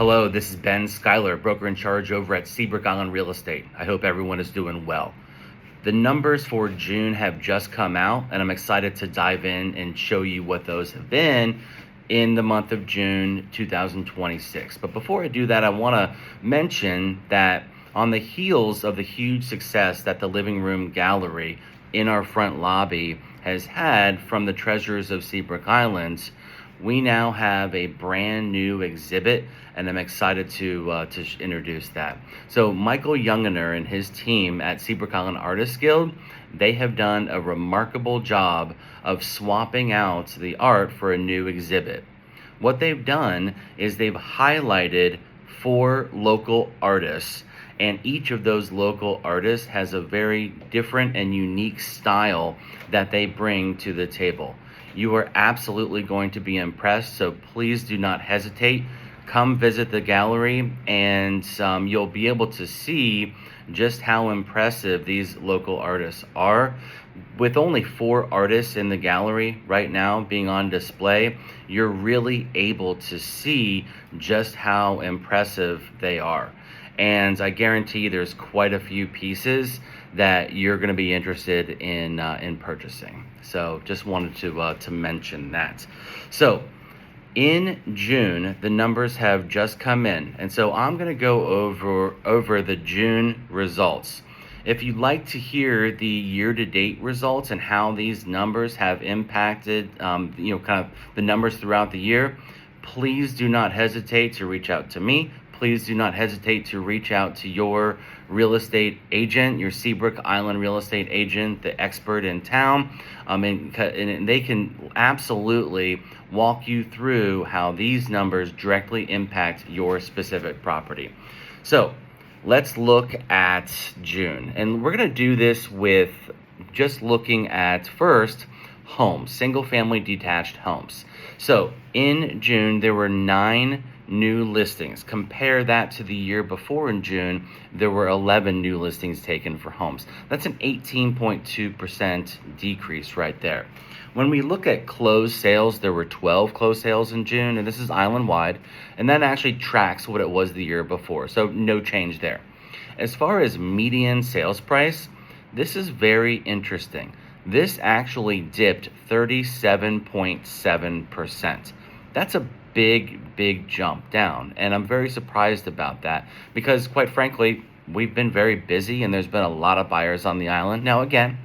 Hello, this is Ben Schuyler, broker in charge over at Seabrook Island Real Estate. I hope everyone is doing well. The numbers for June have just come out, and I'm excited to dive in and show you what those have been in the month of June 2026. But before I do that, I want to mention that on the heels of the huge success that the living room gallery in our front lobby has had from the treasures of Seabrook Islands, we now have a brand new exhibit, and I'm excited to introduce that. So Michael Youngener and his team at Seabrook Island Artists Guild, they have done a remarkable job of swapping out the art for a new exhibit. What they've done is they've highlighted 4 local artists, and each of those local artists has a very different and unique style that they bring to the table. You are absolutely going to be impressed, so please do not hesitate. Come visit the gallery, and you'll be able to see just how impressive these local artists are. With only 4 artists in the gallery right now being on display, you're really able to see just how impressive they are. And I guarantee there's quite a few pieces that you're going to be interested in purchasing. So just wanted to mention that. So in June, the numbers have just come in, and so I'm going to go over the June results. If you'd like to hear the year-to-date results and how these numbers have impacted, kind of the numbers throughout the year, please do not hesitate to reach out to me. Please do not hesitate to reach out to your real estate agent, your Seabrook Island real estate agent, the expert in town, and they can absolutely walk you through how these numbers directly impact your specific property. So let's look at June, and we're going to do this with just looking at first homes, single family detached homes. So in June, there were 9 new listings. Compare that to the year before. In June, there were 11 new listings taken for homes. That's an 18.2% decrease right there. When we look at closed sales, there were 12 closed sales in June, and this is island-wide, and that actually tracks what it was the year before, so no change there. As far as median sales price, this is very interesting. This actually dipped 37.7%. That's a big jump down, and I'm very surprised about that because, quite frankly, we've been very busy and there's been a lot of buyers on the island. Now again,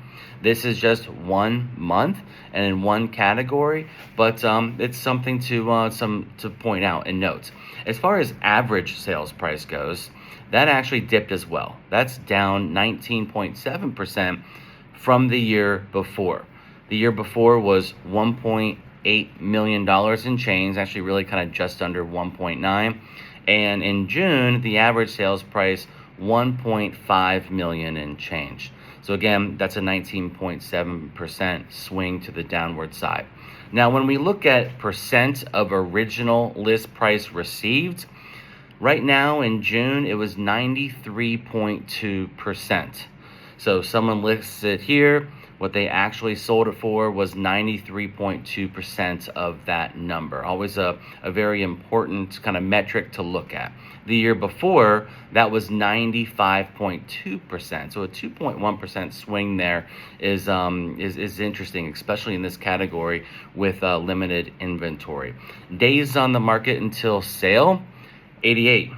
this is just 1 month and in one category, but it's something to point out and note. As far as average sales price goes, that actually dipped as well. That's down 19.7% from the year before. The year before was $1.8 million in change, actually really kind of just under 1.9. And in June, the average sales price, 1.5 million in change. So again, that's a 19.7% swing to the downward side. Now, when we look at percent of original list price received, right now in June, it was 93.2%. So someone lists it here. What they actually sold it for was 93.2% of that number. Always a very important kind of metric to look at. The year before, that was 95.2%. So a 2.1% swing there is interesting, especially in this category with limited inventory. Days on the market until sale, 88.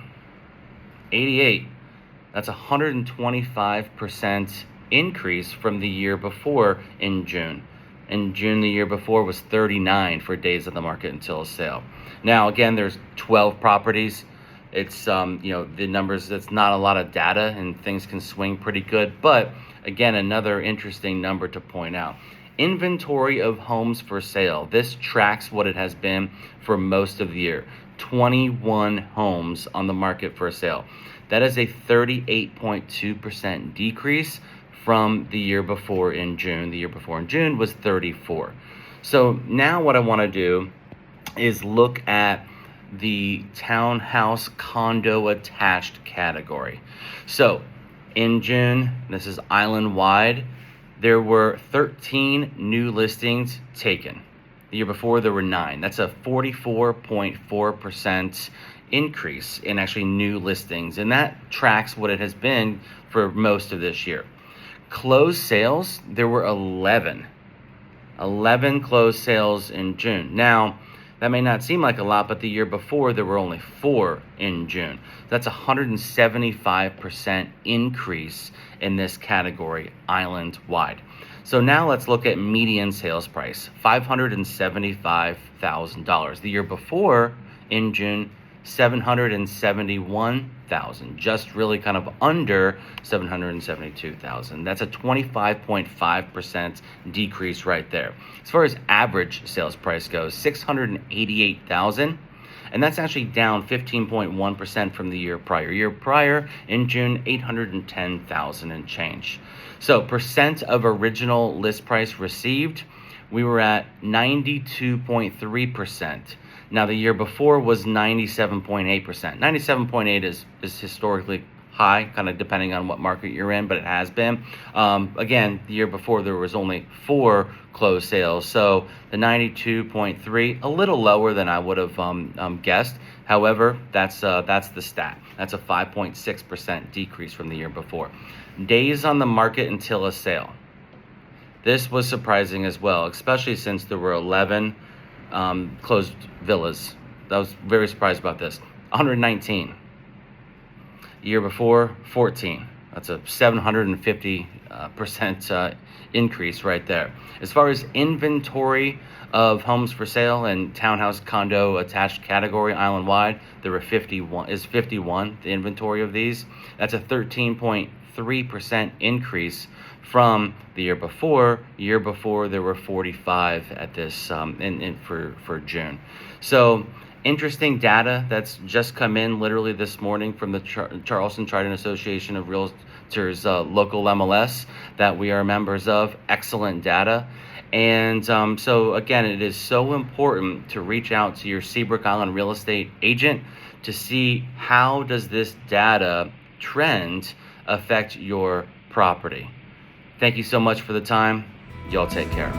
88. That's 125% increase from the year before in June. In June the year before was 39 for days on the market until sale. Now again, there's 12 properties. It's the numbers, that's not a lot of data and things can swing pretty good, but again, another interesting number to point out. Inventory of homes for sale. This tracks what it has been for most of the year. 21 homes on the market for sale. That is a 38.2% decrease from the year before in June. The year before in June was 34. So now what I want to do is look at the townhouse condo attached category. So in June, this is island wide, there were 13 new listings taken. The year before, there were 9. That's a 44.4% increase in actually new listings, and that tracks what it has been for most of this year. Closed sales, there were 11 closed sales in June. Now, that may not seem like a lot, but the year before there were only 4 in June. That's a 175% increase in this category island-wide. So now let's look at median sales price, $575,000. The year before, in June, $771,000, just really kind of under $772,000. That's a 25.5% decrease right there. As far as average sales price goes, $688,000, and that's actually down 15.1% from the year prior. Year prior, in June, $810,000 and change. So percent of original list price received, we were at 92.3%. Now, the year before was 97.8%. 97.8 is historically high, kind of depending on what market you're in, but it has been. Again, the year before there was only 4 closed sales, so the 92.3, a little lower than I would have guessed. However, that's the stat. That's a 5.6% decrease from the year before. Days on the market until a sale. This was surprising as well, especially since there were 11 closed villas. I was very surprised about this. 119. Year before, 14. That's a 750% increase right there. As far as inventory of homes for sale and townhouse condo attached category island-wide, there were 51. The inventory of these. That's a 13.3% increase from the year before. Year before there were 45 at this for June. So interesting data that's just come in literally this morning from the Charleston Trident Association of Realtors local MLS that we are members of. Excellent data. And so again, it is so important to reach out to your Seabrook Island real estate agent to see how does this data trend affect your property. Thank you so much for the time. Y'all take care.